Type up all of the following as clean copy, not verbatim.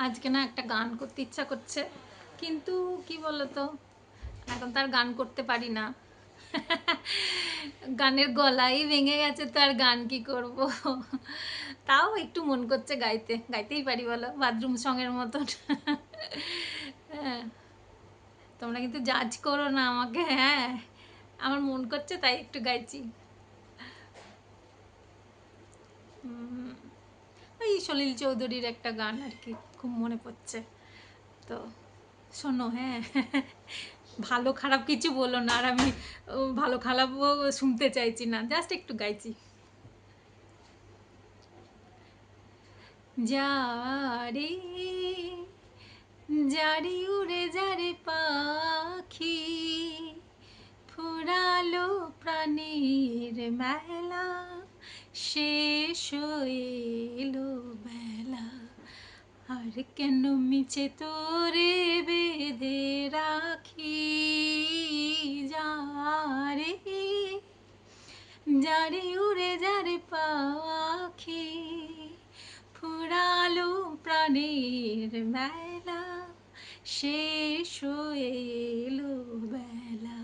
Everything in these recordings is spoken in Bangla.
আজকে না একটা গান করতে ইচ্ছা করছে, কিন্তু কি বলতো, এখন তো আর গান করতে পারি না। গানের গলাই ভেঙে গেছে, তো আর গান কি করব। তাও একটু মন করছে গাইতে, গাইতেই পারি বলো, বাথরুম সঙের মতন। হ্যাঁ, তোমরা কিন্তু জাজ করো না আমাকে। হ্যাঁ, আমার মন করছে তাই একটু গাইছি। উম, ওই সলিল চৌধুরীর একটা গান আর কি, খুব মনে পড়ছে। তো শোনো, হ্যাঁ। ভালো খারাপ কিছু বলো না, আর আমি ভালো খারাপও শুনতে চাইছি না, জাস্ট একটু গাইছি। যারে যারে উড়ে যারে পাখি, ফুরালো প্রাণীর মেলা, শেষ হয়ে এলো বেলা, আর কেন মিছে তোরে বেঁধে রাখি, যারে যারে উড়ে যারে পাখি, ফুরালো প্রাণের মেলা, শেষ হয়ে এলো বেলা,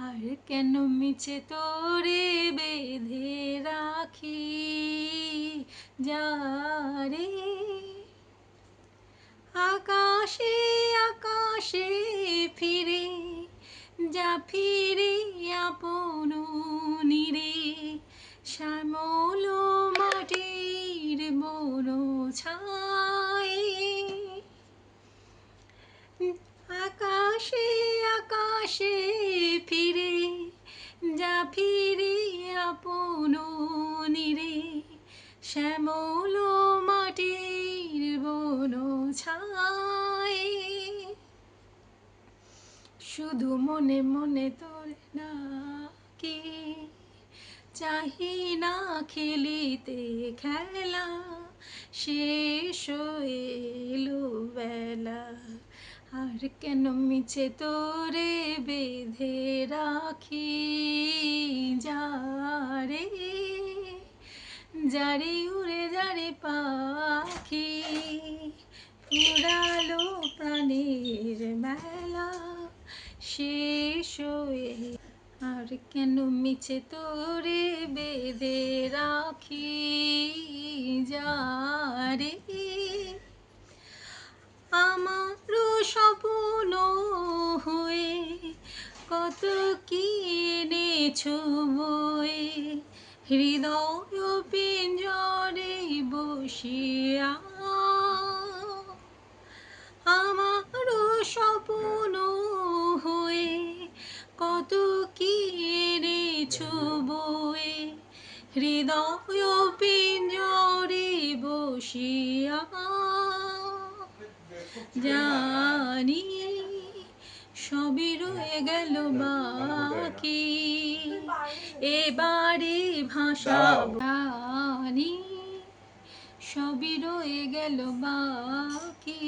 আর কেন মিছে তোরে বেঁধে রাখি, যারে আকাশে আকাশে ফিরে যা ফিরে আপন নীরে, শ্যামল মাটির বন ছায়, আকাশে আকাশে ফিরে যা ফিরে আপন নীরে, শ্যামল মাটির বন ছায়, শুধু মনে মনে তোর নাকি, চাহি না খেলিতে খেলা, শেষ হয়ে এলো বেলা, আর কেন মিছে তোরে বেঁধে রাখি, যারে যারে উড়ে যারে পাখি, ফুরালো প্রাণের মেলা, শেষ হয়ে, আর কেন মিছে তোরে বেঁধে রাখি, যারে আমারও স্বপ্ন হয়ে কত কি এনেছো বয়ে, হৃদয় পিঞ্জরে বসিয়া, আমারও স্বপ্ন হয়ে কত কি এনেছো বয়ে, হৃদয় পিঞ্জরে বসিয়া, জানি সবই রয়ে গেল বাকি, এবারে ভাষাবো, জানি সবই রয়ে গেল বাকি,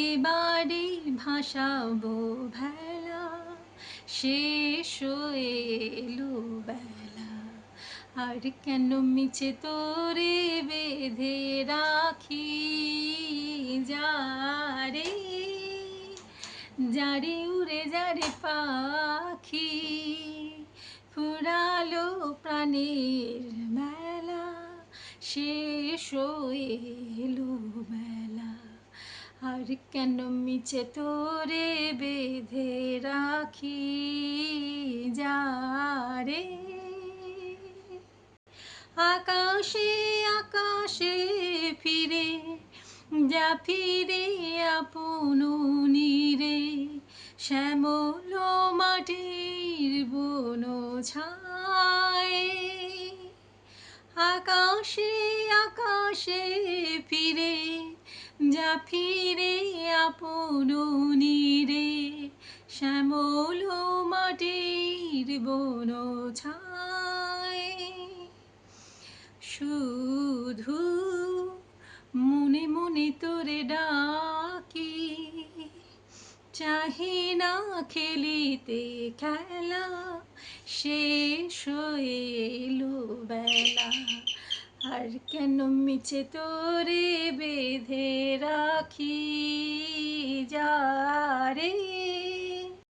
এবারে ভাষাবো ভেলা, শেষ হয়ে এলো বেলা, আর কেন মিছে তোরে বেঁধে রাখি, যারে যারে উড়ে যারে পাখি, ফুরালো প্রাণের মেলা, শেষ হয়ে এলো বেলা, আর কেন মিছে তোরে বেঁধে রাখি, যারে আকাশে আকাশে ফিরে যা ফিরে আপন নীরে, শ্যামল মাটির বন ছায়, আকাশে আকাশে ফিরে যা ফিরে আপন নীরে, শ্যামল মাটির বন ছায়, শুধু মনে মনে তোরে ডাকি, চাহি না খেলিতে খেলা, শেষ হয়ে এলো বেলা, আর কেন মিছে তোরে বেঁধে বেঁধে রাখি যারে